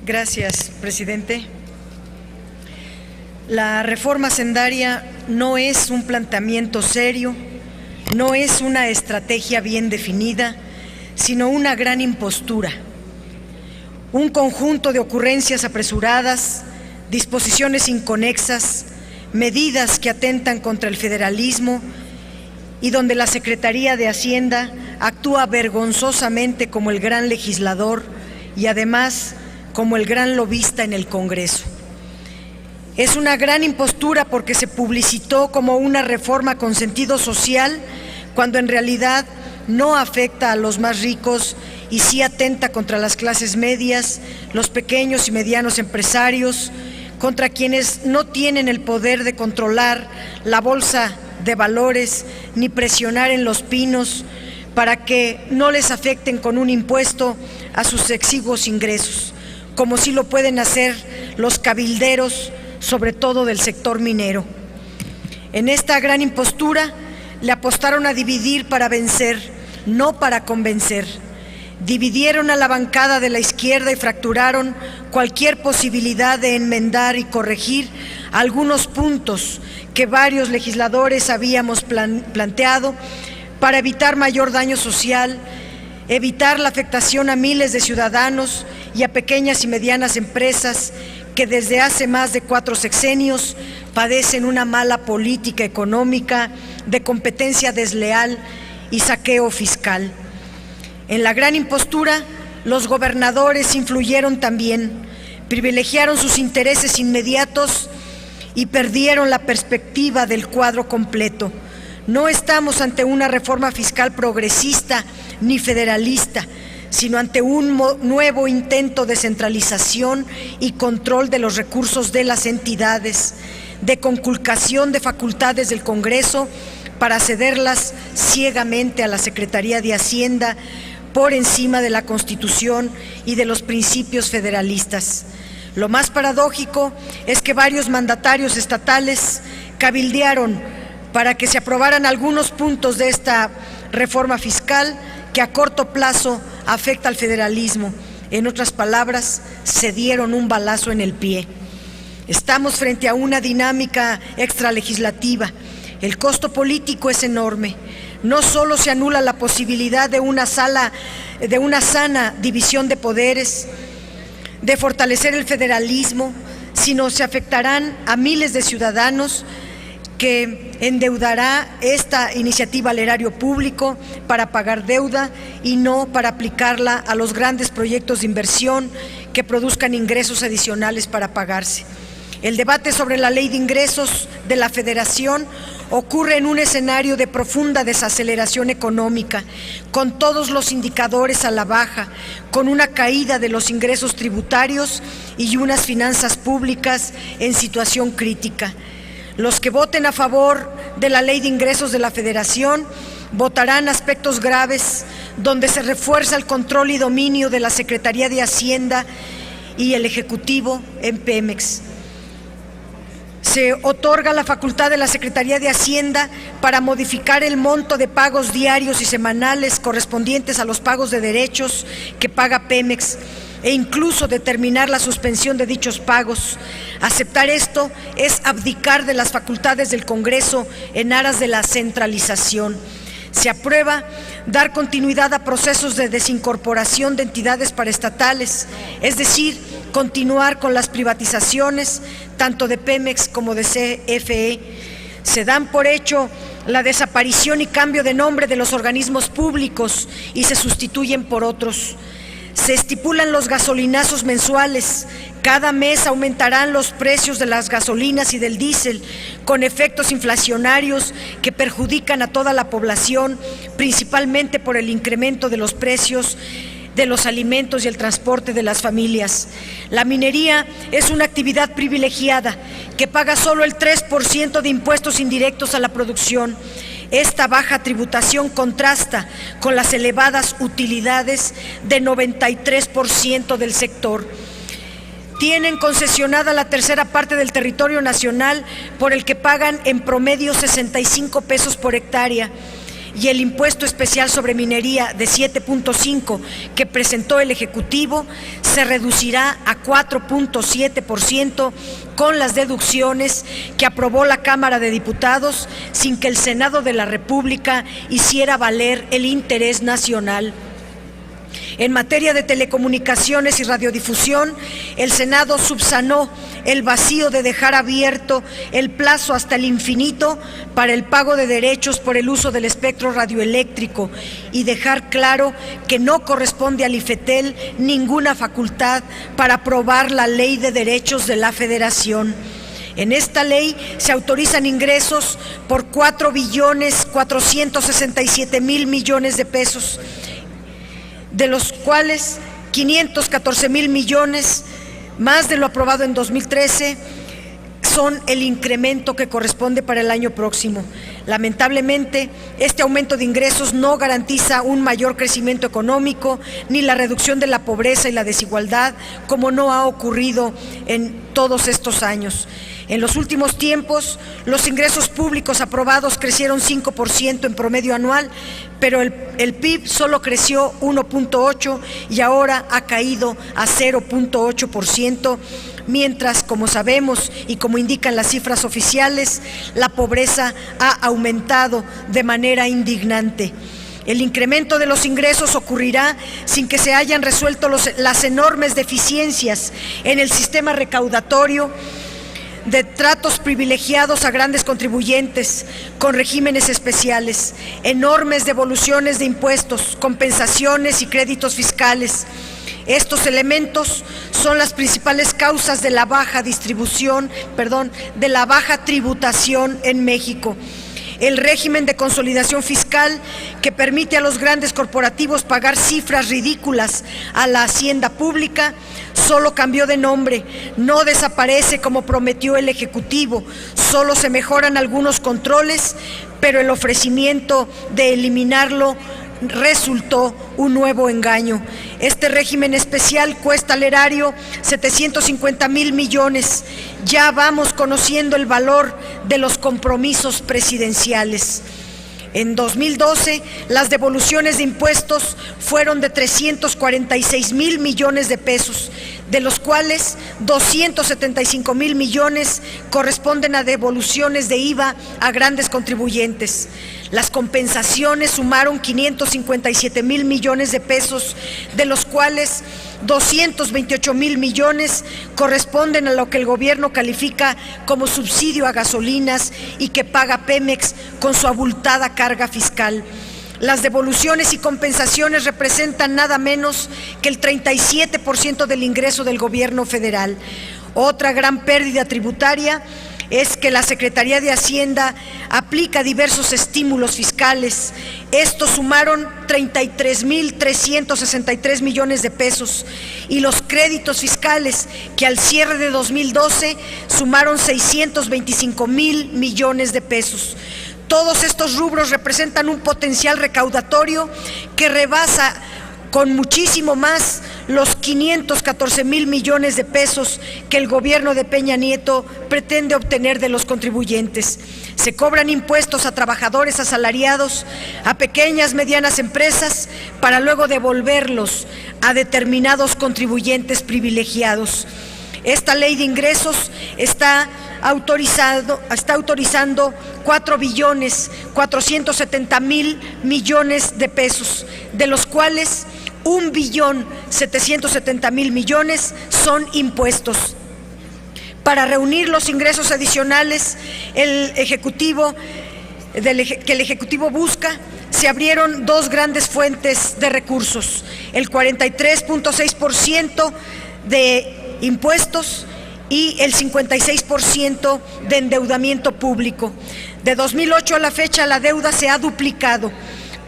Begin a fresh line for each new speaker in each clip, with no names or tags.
Gracias, presidente. La reforma hacendaria no es un planteamiento serio, no es una estrategia bien definida, sino una gran impostura. Un conjunto de ocurrencias apresuradas, disposiciones inconexas, medidas que atentan contra el federalismo y donde la Secretaría de Hacienda actúa vergonzosamente como el gran legislador y además como el gran lobista en el Congreso. Es una gran impostura porque se publicitó como una reforma con sentido social, cuando en realidad no afecta a los más ricos y sí atenta contra las clases medias, los pequeños y medianos empresarios, contra quienes no tienen el poder de controlar la bolsa de valores ni presionar en los pinos para que no les afecten con un impuesto a sus exiguos ingresos, como sí lo pueden hacer los cabilderos, sobre todo del sector minero. En esta gran impostura le apostaron a dividir para vencer, no para convencer. Dividieron a la bancada de la izquierda y fracturaron cualquier posibilidad de enmendar y corregir algunos puntos que varios legisladores habíamos planteado para evitar mayor daño social, evitar la afectación a miles de ciudadanos y a pequeñas y medianas empresas que desde hace más de 4 sexenios padecen una mala política económica, de competencia desleal y saqueo fiscal. En la gran impostura, los gobernadores influyeron también, privilegiaron sus intereses inmediatos y perdieron la perspectiva del cuadro completo. No estamos ante una reforma fiscal progresista ni federalista, sino ante un nuevo intento de centralización y control de los recursos de las entidades, de conculcación de facultades del Congreso para cederlas ciegamente a la Secretaría de Hacienda por encima de la Constitución y de los principios federalistas. Lo más paradójico es que varios mandatarios estatales cabildearon para que se aprobaran algunos puntos de esta reforma fiscal que a corto plazo afecta al federalismo. En otras palabras, se dieron un balazo en el pie. Estamos frente a una dinámica extralegislativa. El costo político es enorme. No solo se anula la posibilidad de una sana división de poderes, de fortalecer el federalismo, sino se afectarán a miles de ciudadanos que endeudará esta iniciativa al erario público para pagar deuda y no para aplicarla a los grandes proyectos de inversión que produzcan ingresos adicionales para pagarse. El debate sobre la ley de ingresos de la Federación ocurre en un escenario de profunda desaceleración económica, con todos los indicadores a la baja, con una caída de los ingresos tributarios y unas finanzas públicas en situación crítica. Los que voten a favor de la ley de ingresos de la Federación votarán aspectos graves donde se refuerza el control y dominio de la Secretaría de Hacienda y el Ejecutivo en Pemex. Se otorga la facultad de la Secretaría de Hacienda para modificar el monto de pagos diarios y semanales correspondientes a los pagos de derechos que paga Pemex e incluso determinar la suspensión de dichos pagos. Aceptar esto es abdicar de las facultades del Congreso en aras de la centralización. Se aprueba dar continuidad a procesos de desincorporación de entidades paraestatales, es decir, continuar con las privatizaciones tanto de Pemex como de CFE. Se dan por hecho la desaparición y cambio de nombre de los organismos públicos y se sustituyen por otros. Se estipulan los gasolinazos mensuales. Cada mes aumentarán los precios de las gasolinas y del diésel, con efectos inflacionarios que perjudican a toda la población, principalmente por el incremento de los precios de los alimentos y el transporte de las familias. La minería es una actividad privilegiada que paga solo el 3% de impuestos indirectos a la producción. Esta baja tributación contrasta con las elevadas utilidades de 93% del sector. Tienen concesionada la tercera parte del territorio nacional, por el que pagan en promedio 65 pesos por hectárea. y el impuesto especial sobre minería de 7.5 que presentó el Ejecutivo se reducirá a 4.7% con las deducciones que aprobó la Cámara de Diputados sin que el Senado de la República hiciera valer el interés nacional. En materia de telecomunicaciones y radiodifusión, el Senado subsanó el vacío de dejar abierto el plazo hasta el infinito para el pago de derechos por el uso del espectro radioeléctrico y dejar claro que no corresponde al IFETEL ninguna facultad para aprobar la Ley de Derechos de la Federación. En esta ley se autorizan ingresos por 4.467.000 millones de pesos, de los cuales 514.000 millones, más de lo aprobado en 2013, son el incremento que corresponde para el año próximo. Lamentablemente, este aumento de ingresos no garantiza un mayor crecimiento económico ni la reducción de la pobreza y la desigualdad, como no ha ocurrido en todos estos años. En los últimos tiempos, los ingresos públicos aprobados crecieron 5% en promedio anual, pero el PIB solo creció 1.8% y ahora ha caído a 0.8%, mientras, como sabemos y como indican las cifras oficiales, la pobreza ha aumentado de manera indignante. El incremento de los ingresos ocurrirá sin que se hayan resuelto las enormes deficiencias en el sistema recaudatorio, de tratos privilegiados a grandes contribuyentes con regímenes especiales, enormes devoluciones de impuestos, compensaciones y créditos fiscales. Estos elementos son las principales causas de la baja tributación en México. El régimen de consolidación fiscal que permite a los grandes corporativos pagar cifras ridículas a la hacienda pública solo cambió de nombre, no desaparece como prometió el Ejecutivo, solo se mejoran algunos controles, pero el ofrecimiento de eliminarlo resultó un nuevo engaño. Este régimen especial cuesta al erario 750.000 millones. Ya vamos conociendo el valor de los compromisos presidenciales. En 2012, las devoluciones de impuestos fueron de 346.000 millones de pesos, de los cuales 275.000 millones corresponden a devoluciones de IVA a grandes contribuyentes. Las compensaciones sumaron 557.000 millones de pesos, de los cuales 228.000 millones corresponden a lo que el gobierno califica como subsidio a gasolinas y que paga Pemex con su abultada carga fiscal. Las devoluciones y compensaciones representan nada menos que el 37% del ingreso del gobierno federal. Otra gran pérdida tributaria es que la Secretaría de Hacienda aplica diversos estímulos fiscales. Estos sumaron 33.363 millones de pesos y los créditos fiscales, que al cierre de 2012 sumaron 625.000 millones de pesos. Todos estos rubros representan un potencial recaudatorio que rebasa con muchísimo más los 514.000 millones de pesos que el gobierno de Peña Nieto pretende obtener de los contribuyentes. Se cobran impuestos a trabajadores asalariados, a pequeñas, medianas empresas, para luego devolverlos a determinados contribuyentes privilegiados. Esta ley de ingresos está autorizando 4.470.000 millones de pesos, de los cuales 1.770.000 millones son impuestos. Para reunir los ingresos adicionales que el Ejecutivo busca, se abrieron dos grandes fuentes de recursos: el 43.6% de impuestos y el 56% de endeudamiento público. De 2008 a la fecha, la deuda se ha duplicado.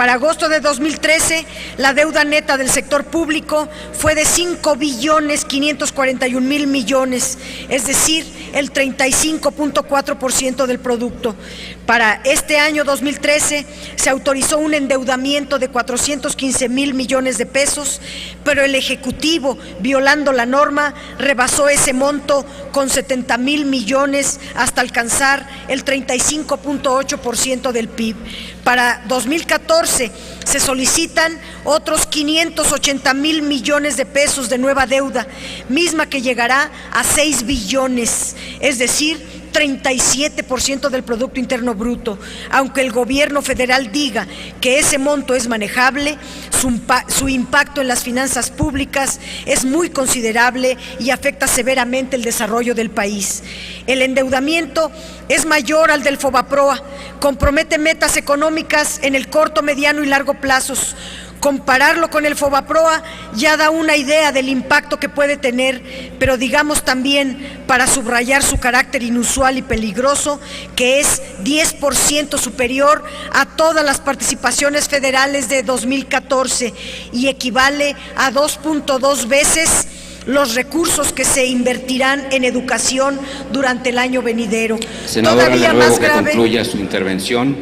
Para agosto de 2013, la deuda neta del sector público fue de 5.541.000 millones, es decir, el 35.4% del producto. Para este año 2013 se autorizó un endeudamiento de 415.000 millones de pesos, pero el Ejecutivo, violando la norma, rebasó ese monto con 70.000 millones hasta alcanzar el 35.8% del PIB. Para 2014 se solicitan otros 580.000 millones de pesos de nueva deuda, misma que llegará a 6 billones, es decir, 37% del Producto Interno Bruto. Aunque el gobierno federal diga que ese monto es manejable, su impacto en las finanzas públicas es muy considerable y afecta severamente el desarrollo del país. El endeudamiento es mayor al del FOBAPROA, compromete metas económicas en el corto, mediano y largo plazos. Compararlo con el FOBAPROA ya da una idea del impacto que puede tener, pero digamos también, para subrayar su carácter inusual y peligroso, que es 10% superior a todas las participaciones federales de 2014 y equivale a 2.2 veces los recursos que se invertirán en educación durante el año venidero.
Senadora, le ruego que concluya su intervención.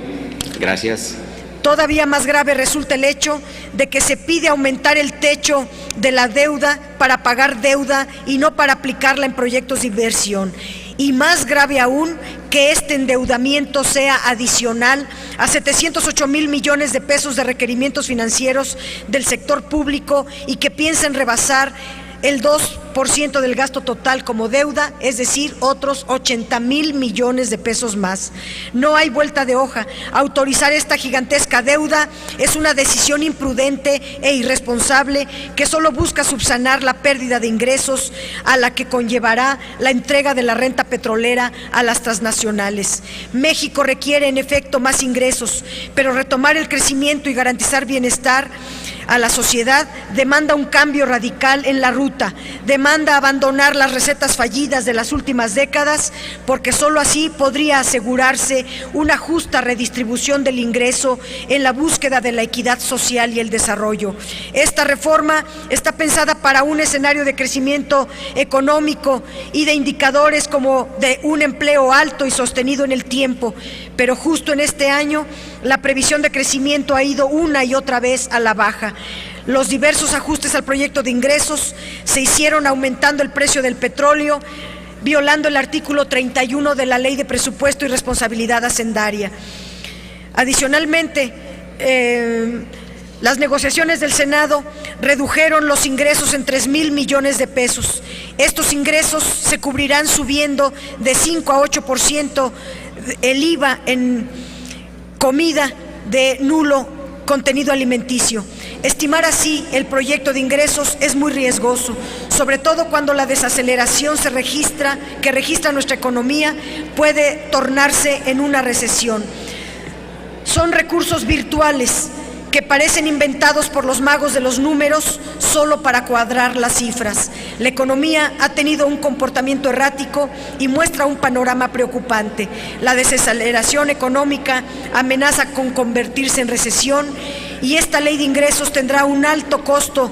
Gracias.
Todavía más grave resulta el hecho de que se pide aumentar el techo de la deuda para pagar deuda y no para aplicarla en proyectos de inversión. Y más grave aún, que este endeudamiento sea adicional a 708.000 millones de pesos de requerimientos financieros del sector público y que piensen rebasar el 2% del gasto total como deuda, es decir, otros 80.000 millones de pesos más. No hay vuelta de hoja. Autorizar esta gigantesca deuda es una decisión imprudente e irresponsable que solo busca subsanar la pérdida de ingresos a la que conllevará la entrega de la renta petrolera a las transnacionales. México requiere en efecto más ingresos, pero retomar el crecimiento y garantizar bienestar a la sociedad demanda un cambio radical en la ruta, demanda abandonar las recetas fallidas de las últimas décadas, porque solo así podría asegurarse una justa redistribución del ingreso en la búsqueda de la equidad social y el desarrollo. Esta reforma está pensada para un escenario de crecimiento económico y de indicadores como de un empleo alto y sostenido en el tiempo, pero justo en este año la previsión de crecimiento ha ido una y otra vez a la baja. Los diversos ajustes al proyecto de ingresos se hicieron aumentando el precio del petróleo, violando el artículo 31 de la Ley de Presupuesto y Responsabilidad Hacendaria. Adicionalmente, las negociaciones del Senado redujeron los ingresos en 3.000 millones de pesos. Estos ingresos se cubrirán subiendo de 5 a 8% el IVA en comida de nulo contenido alimenticio. Estimar así el proyecto de ingresos es muy riesgoso, sobre todo cuando la desaceleración que registra nuestra economía puede tornarse en una recesión. Son recursos virtuales que parecen inventados por los magos de los números solo para cuadrar las cifras. La economía ha tenido un comportamiento errático y muestra un panorama preocupante. La desaceleración económica amenaza con convertirse en recesión y esta ley de ingresos tendrá un alto costo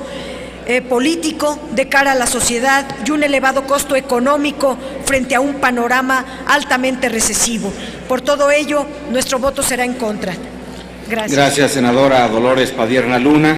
político de cara a la sociedad y un elevado costo económico frente a un panorama altamente recesivo. Por todo ello, nuestro voto será en contra. Gracias.
Gracias, senadora Dolores Padierna Luna.